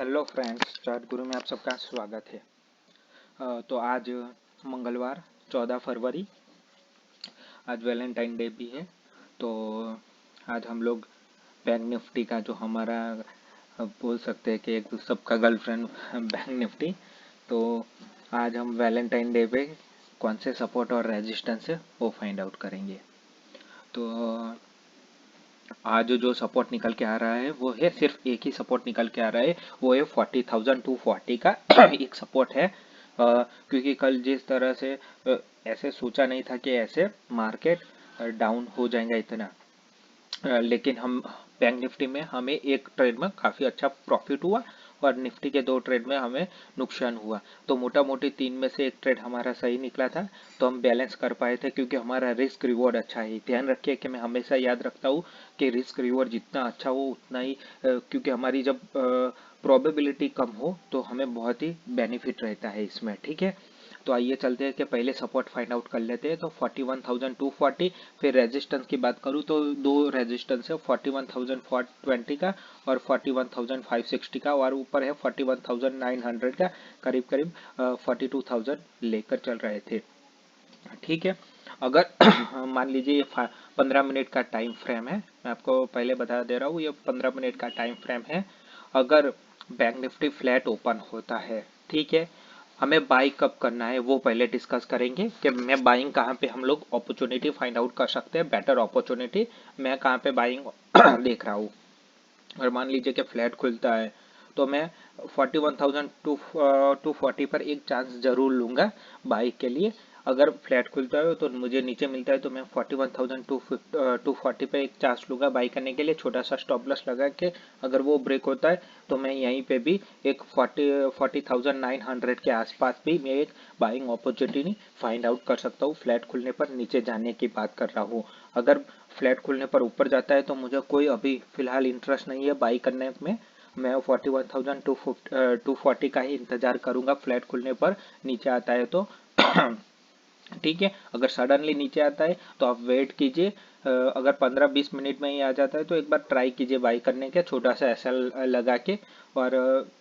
Hello friends, chart गुरु में आप सबका स्वागत है। तो आज मंगलवार 14 फरवरी, आज वैलेंटाइन डे भी है। तो आज हम लोग बैंक निफ्टी का जो हमारा बोल सकते हैं कि एक सबका गर्लफ्रेंड बैंक निफ्टी, तो आज हम वैलेंटाइन डे पे कौन से सपोर्ट और रेजिस्टेंस है वो फाइंड आउट करेंगे। तो आज जो सपोर्ट निकल के आ रहा है वो है, सिर्फ एक ही सपोर्ट निकल के आ रहा है, वो है 40,240 का एक सपोर्ट है। क्योंकि कल जिस तरह से ऐसे सोचा नहीं था कि ऐसे मार्केट डाउन हो जाएगा इतना, लेकिन हम बैंक निफ्टी में हमें एक ट्रेड में काफ़ी अच्छा प्रॉफिट हुआ और निफ्टी के 2 ट्रेड में हमें नुकसान हुआ। तो मोटा मोटी 3 में से एक ट्रेड हमारा सही निकला था, तो हम बैलेंस कर पाए थे क्योंकि हमारा रिस्क रिवॉर्ड अच्छा है। ध्यान रखिए कि मैं हमेशा याद रखता हूँ कि रिस्क रिवॉर्ड जितना अच्छा हो उतना ही, क्योंकि हमारी जब प्रोबेबिलिटी कम हो तो हमें बहुत ही बेनिफिट रहता है इसमें। ठीक है, तो आइए चलते हैं कि पहले सपोर्ट फाइंड आउट कर लेते हैं। तो 41,240, फिर रेजिस्टेंस की बात करूँ तो दो रेजिस्टेंस है, 41,420 का और 41,560 का, और ऊपर है 41,900 का। करीब करीब 42,000 लेकर चल रहे थे। ठीक है, अगर मान लीजिए ये 15 मिनट का टाइम फ्रेम है, मैं आपको पहले बता दे रहा हूँ, ये 15 मिनट का टाइम फ्रेम है। अगर बैंक निफ्टी फ्लैट ओपन होता है, ठीक है, हमें बाई कब करना है वो पहले डिस्कस करेंगे कि मैं बाइंग कहाँ पे हम लोग अपॉर्चुनिटी फाइंड आउट कर सकते हैं, बेटर अपॉर्चुनिटी मैं कहाँ पे बाइंग देख रहा हूँ। और मान लीजिए कि फ्लैट खुलता है तो मैं 41,240 पर एक चांस जरूर लूंगा बाई के लिए। अगर फ्लैट खुलता है तो मुझे नीचे मिलता है तो मैं 41,240 पे एक चांस लूंगा बाई करने के लिए, छोटा सा स्टॉप लॉस लगा के। अगर वो ब्रेक होता है तो मैं यहीं पे भी एक 40,900 के आसपास भी मैं एक बाइंग अपॉर्चुनिटी फाइंड आउट कर सकता हूँ। फ्लैट खुलने पर नीचे जाने की बात कर रहा हूँ। अगर फ्लैट खुलने पर ऊपर जाता है तो मुझे कोई अभी फिलहाल इंटरेस्ट नहीं है बाई करने में। मैं 41,240 का ही इंतजार करूंगा फ्लैट खुलने पर। नीचे आता है तो ठीक है, अगर सडनली नीचे आता है तो आप वेट कीजिए। अगर 15-20 मिनट में ही आ जाता है तो एक बार ट्राई कीजिए बाई करने के, छोटा सा एसएल लगा के। और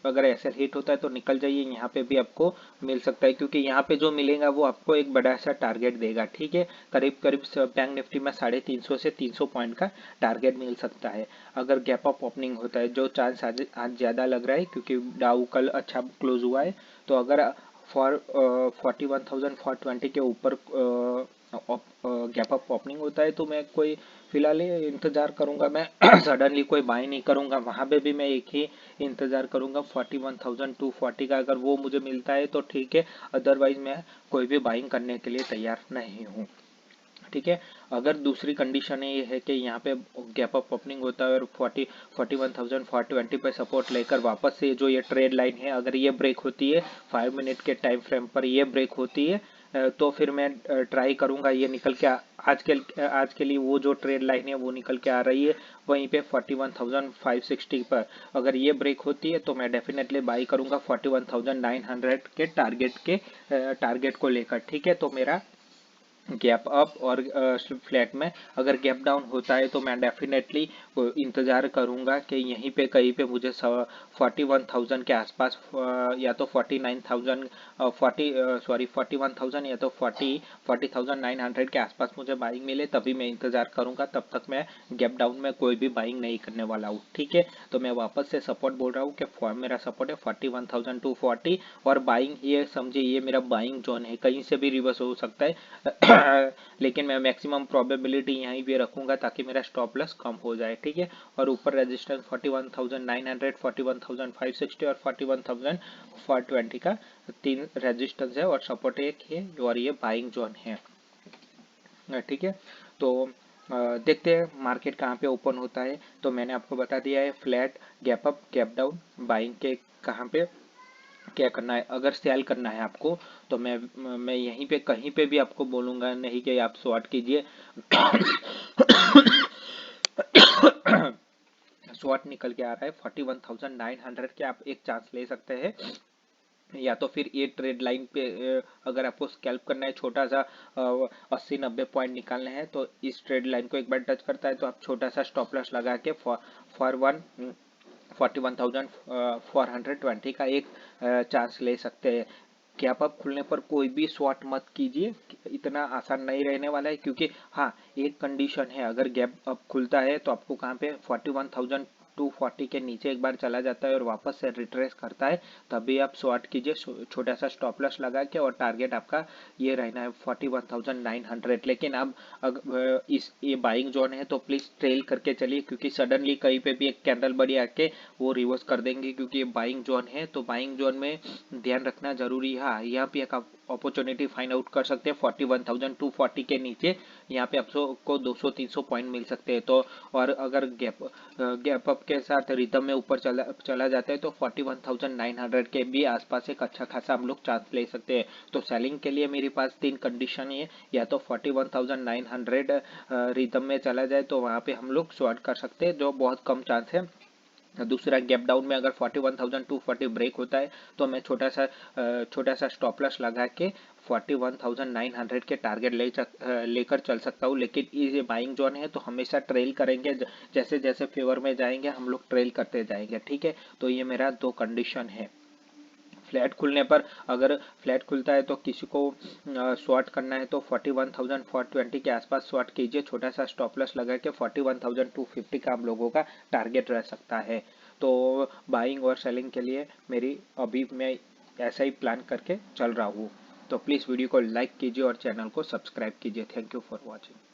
अगर एसएल हिट होता है तो निकल जाइए, यहाँ पे भी आपको मिल सकता है, क्योंकि यहाँ पे जो मिलेगा वो आपको एक बड़ा सा टारगेट देगा। ठीक है, करीब करीब बैंक निफ्टी में 350 से 300 पॉइंट का टारगेट मिल सकता है अगर गैप अप ओपनिंग होता है, जो चांस आज ज़्यादा लग रहा है क्योंकि डाउ कल अच्छा क्लोज हुआ है। तो अगर 41,420 के ऊपर गैप अप ओपनिंग होता है तो मैं कोई फिलहाल ही इंतजार करूंगा, मैं सडनली कोई बाय नहीं करूंगा। वहां पे भी मैं एक ही इंतजार करूंगा 41,240 का। अगर वो मुझे मिलता है तो ठीक है, अदरवाइज मैं कोई भी बाइंग करने के लिए तैयार नहीं हूँ। ठीक है, अगर दूसरी कंडीशन ये है कि यहाँ पे गैप अप ओपनिंग होता है और 41,420 पे सपोर्ट लेकर वापस से जो ये ट्रेड लाइन है, अगर ये ब्रेक होती है 5 मिनट के टाइम फ्रेम पर, ये ब्रेक होती है तो फिर मैं ट्राई करूंगा ये निकल के आज के लिए वो जो ट्रेड लाइन है वो निकल के आ रही है वहीं पे 41,560 पर। अगर ये ब्रेक होती है तो मैं डेफिनेटली बाई करूंगा 41,900 के टारगेट को लेकर। ठीक है, तो मेरा गैप अप और फ्लैट में अगर गैप डाउन होता है तो मैं डेफिनेटली इंतज़ार करूंगा कि यहीं पे कहीं पे मुझे 41,000 के आसपास, या तो 49,000, 41,000 या तो 40,900 के आसपास मुझे बाइंग मिले, तभी मैं इंतज़ार करूंगा। तब तक मैं गैप डाउन में कोई भी बाइंग नहीं करने वाला हूँ। ठीक है, तो मैं वापस से सपोर्ट बोल रहा हूँ कि मेरा सपोर्ट है 41,240, और बाइंग ये समझिए ये मेरा बाइंग जोन है, कहीं से भी रिवर्स हो सकता है लेकिन मैं मैक्सिमम प्रोबेबिलिटी यहीं पे रखूंगा ताकि मेरा स्टॉप लॉस कम हो जाए। ठीक है, और ऊपर रेजिस्टेंस 41,900, 41,560 और 41,420 का 3 रेजिस्टेंस है, और सपोर्ट एक है और ये बाइंग जोन है। ठीक है, तो देखते हैं मार्केट कहाँ पे ओपन होता है। तो मैंने आपको बता दिया है flat, gap up, gap down, buying के कहाँ पे क्या करना है। अगर सेल करना है आपको तो मैं यहीं पे कहीं पे भी आपको बोलूंगा नहीं कि आप शॉर्ट कीजिए। शॉर्ट निकल के आ रहा है 41,900 के, आप एक चांस ले सकते हैं। या तो फिर ये ट्रेड लाइन पे अगर आपको स्कैल्प करना है, छोटा सा 80-90 पॉइंट निकालने हैं, तो इस ट्रेड लाइन को एक बार टच करता है तो आप छोटा सा स्टॉप लॉस लगा के फॉर वन 41,420 का एक चांस ले सकते हैं। गैप अप खुलने पर कोई भी शॉर्ट मत कीजिए, इतना आसान नहीं रहने वाला है, क्योंकि हाँ, एक कंडीशन है, अगर गैप अप खुलता है तो आपको कहाँ पे 41,240 के नीचे एक बार चला जाता है और वापस से रिट्रेस करता है, तभी आप शॉर्ट कीजिए छोटा सा स्टॉप लॉस लगा के, और टारगेट आपका ये रहना है 41,900। लेकिन अब इस ये बाइंग जोन है तो प्लीज ट्रेल करके चलिए, क्योंकि सडनली कहीं पे भी एक कैंडल बड़ी आके वो रिवर्स कर देंगे, क्योंकि ये बाइंग जोन है। तो बाइंग जोन में ध्यान रखना जरूरी है। हाँ, यहाँ पे एक अपॉर्चुनिटी फाइंड आउट कर सकते हैं 41,240 के नीचे, यहाँ पे आपको 200-300 पॉइंट मिल सकते हैं। तो और अगर गैप अप के साथ रिदम में ऊपर चला जाता है तो 41,900 के भी आसपास एक अच्छा खासा हम लोग चांस ले सकते हैं। तो सेलिंग के लिए मेरे पास 3 कंडीशन है, या तो 41,900 रिदम में चला जाए तो वहाँ पे हम लोग शॉर्ट कर सकते हैं, जो बहुत कम चांस है। दूसरा, गैप डाउन में अगर 41,240 ब्रेक होता है तो मैं छोटा सा स्टॉप लॉस लगा के 41,900 के टारगेट लेकर चल सकता हूँ। लेकिन ये बाइंग जोन है तो हमेशा ट्रेल करेंगे, जैसे जैसे फेवर में जाएंगे हम लोग ट्रेल करते जाएंगे, ठीक है। तो ये मेरा 2 कंडीशन है। फ्लैट खुलने पर, अगर फ्लैट खुलता है तो किसी को शॉर्ट करना है तो 41,420 के आसपास शॉर्ट कीजिए, छोटा सा स्टॉप लॉस लगा के 41,250 का हम लोगों का टारगेट रह सकता है। तो बाइंग और सेलिंग के लिए मेरी अभी मैं ऐसा ही प्लान करके चल रहा हूँ। तो प्लीज़ वीडियो को लाइक कीजिए और चैनल को सब्सक्राइब कीजिए। Thank you for watching.